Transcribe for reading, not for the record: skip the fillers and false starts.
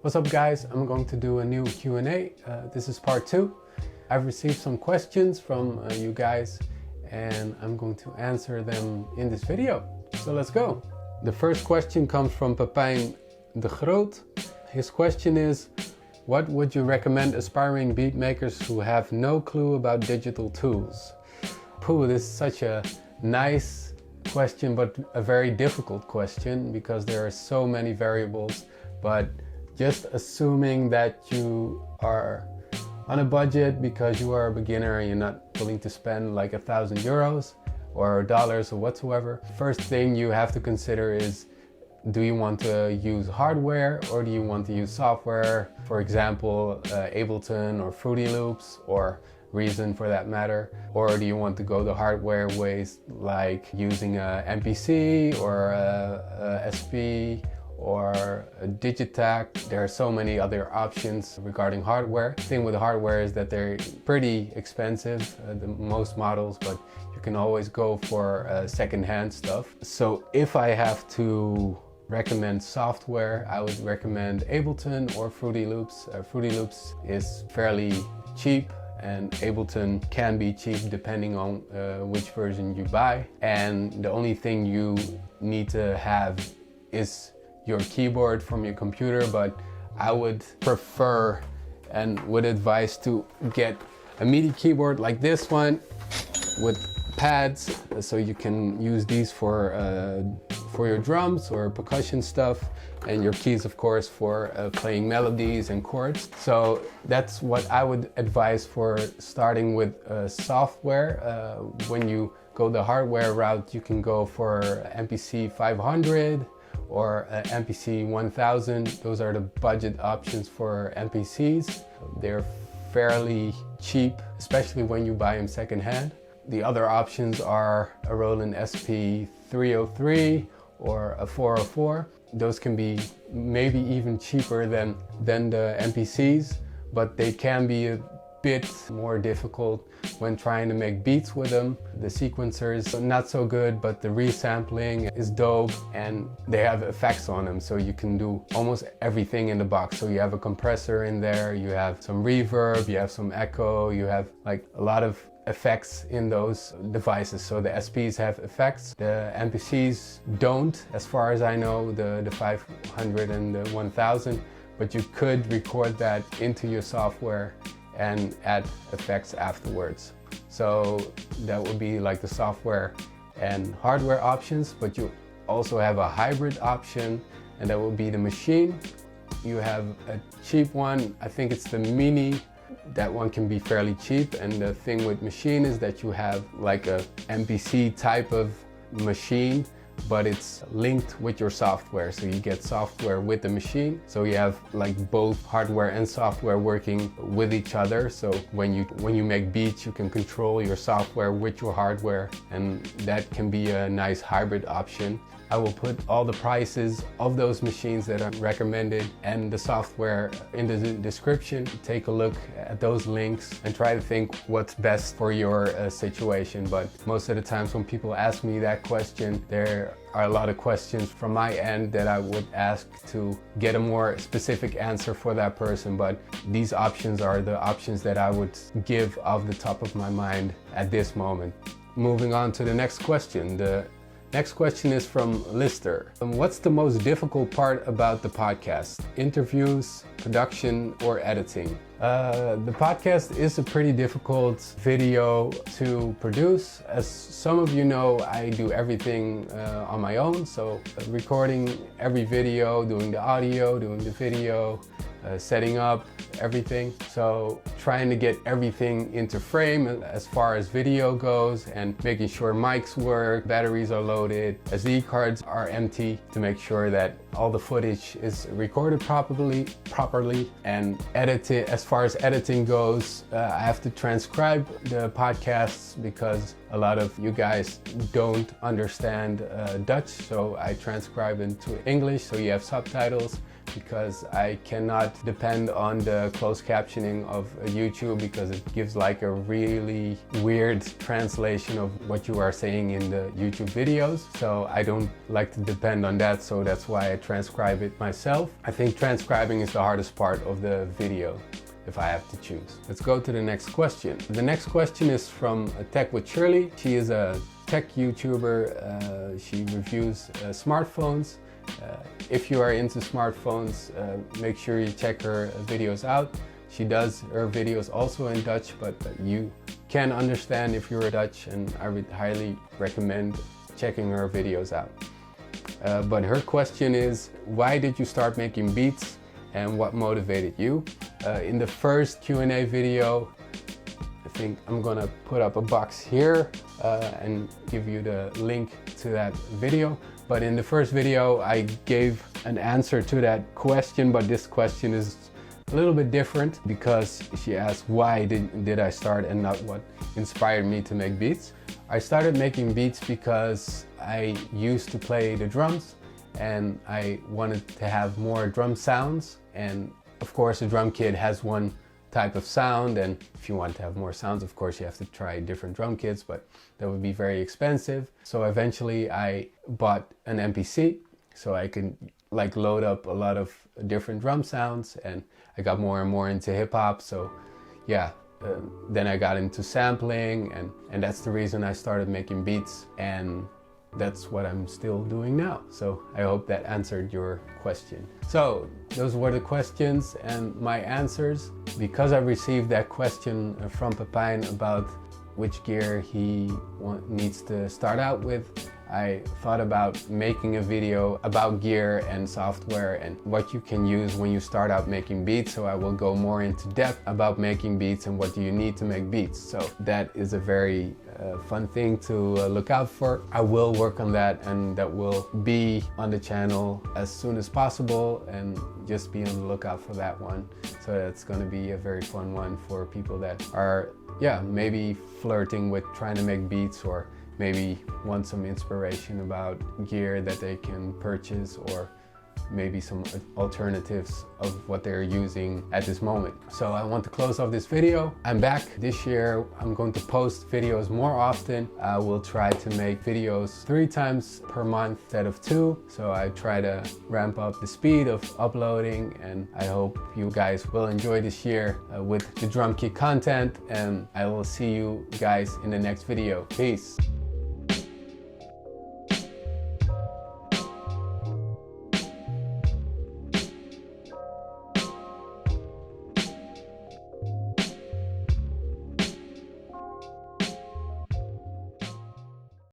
What's up guys, I'm going to do a new Q&A. This is part 2. I've received some questions from you guys and I'm going to answer them in this video. So let's go. The first question comes from Pepijn de Groot. His question is, what would you recommend aspiring beat makers who have no clue about digital tools? This is such a nice question, but a very difficult question because there are so many variables. But just assuming that you are on a budget because you are a beginner and you're not willing to spend like €1,000 or dollars or whatsoever, first thing you have to consider is, do you want to use hardware or do you want to use software? For example, Ableton or Fruity Loops or Reason for that matter. Or do you want to go the hardware ways like using a MPC or a SP or a Digitac? There are so many other options regarding hardware. The thing with hardware is that they're pretty expensive, the most models, but you can always go for second-hand stuff. So if I have to recommend software, I would recommend Ableton or Fruity Loops. Fruity Loops is fairly cheap and Ableton can be cheap depending on which version you buy. And the only thing you need to have is your keyboard from your computer, but I would prefer and would advise to get a MIDI keyboard like this one with pads, so you can use these for your drums or percussion stuff, and your keys of course for playing melodies and chords. So that's what I would advise for starting with software. When you go the hardware route, you can go for MPC 500 or MPC 1000. Those are the budget options for MPCs. They're fairly cheap, especially when you buy them secondhand. The other options are a Roland SP 303 or a 404. Those can be maybe even cheaper than the MPCs, but they can be a bit more difficult when trying to make beats with them. The sequencers are not so good, but the resampling is dope and they have effects on them, so you can do almost everything in the box. So you have a compressor in there, you have some reverb, you have some echo, you have like a lot of effects in those devices. So the SPs have effects, the MPCs don't, as far as I know, the 500 and the 1000, but you could record that into your software and add effects afterwards. So that would be like the software and hardware options, but you also have a hybrid option, and that would be the machine. You have a cheap one, I think it's the Mini. That one can be fairly cheap, and the thing with machine is that you have like a MPC type of machine, but it's linked with your software, so you get software with the machine. So you have like both hardware and software working with each other. So when you make beats, you can control your software with your hardware, and that can be a nice hybrid option. I will put all the prices of those machines that are recommended and the software in the description. Take a look at those links and try to think what's best for your situation. But most of the times when people ask me that question, there are a lot of questions from my end that I would ask to get a more specific answer for that person. But these options are the options that I would give off the top of my mind at this moment. Moving on to the next question. The next question is from Lister. What's the most difficult part about the podcast? Interviews, production, or editing? The podcast is a pretty difficult video to produce. As some of you know, I do everything on my own. So recording every video, doing the audio, doing the video, setting up everything. So trying to get everything into frame as far as video goes, and making sure mics work, batteries are loaded, SD cards are empty, to make sure that all the footage is recorded properly and edited. As far as editing goes, I have to transcribe the podcasts because a lot of you guys don't understand Dutch, so I transcribe into English, so you have subtitles. because I cannot depend on the closed captioning of YouTube because it gives like a really weird translation of what you are saying in the YouTube videos. So I don't like to depend on that, so that's why I transcribe it myself. I think transcribing is the hardest part of the video, if I have to choose. Let's go to the next question. The next question is from Tech with Shirley. She is a tech YouTuber. She reviews smartphones. If you are into smartphones, make sure you check her videos out. She does her videos also in Dutch, but you can understand if you're Dutch, and I would highly recommend checking her videos out. But her question is, why did you start making beats and what motivated you? In the first Q&A video, I think I'm gonna put up a box here and give you the link to that video. But in the first video, I gave an answer to that question, but this question is a little bit different because she asked why did I start and not what inspired me to make beats. I started making beats because I used to play the drums and I wanted to have more drum sounds, and of course a drum kit has one type of sound, and if you want to have more sounds, of course you have to try different drum kits, but that would be very expensive. So eventually I bought an MPC so I could like load up a lot of different drum sounds, and I got more and more into hip-hop. So yeah, then I got into sampling, and that's the reason I started making beats, and that's what I'm still doing now. So I hope that answered your question. So those were the questions and my answers. Because I received that question from Pepijn about which gear he needs to start out with, I thought about making a video about gear and software and what you can use when you start out making beats. So I will go more into depth about making beats and what do you need to make beats. So that is a very fun thing to look out for. I will work on that, and that will be on the channel as soon as possible, and just be on the lookout for that one. So that's going to be a very fun one for people that are, yeah, maybe flirting with trying to make beats, or maybe want some inspiration about gear that they can purchase, or maybe some alternatives of what they're using at this moment. So I want to close off this video. I'm back this year. I'm going to post videos more often. I will try to make videos 3 times per month instead of 2. So I try to ramp up the speed of uploading, and I hope you guys will enjoy this year with the drum kit content, and I will see you guys in the next video. Peace.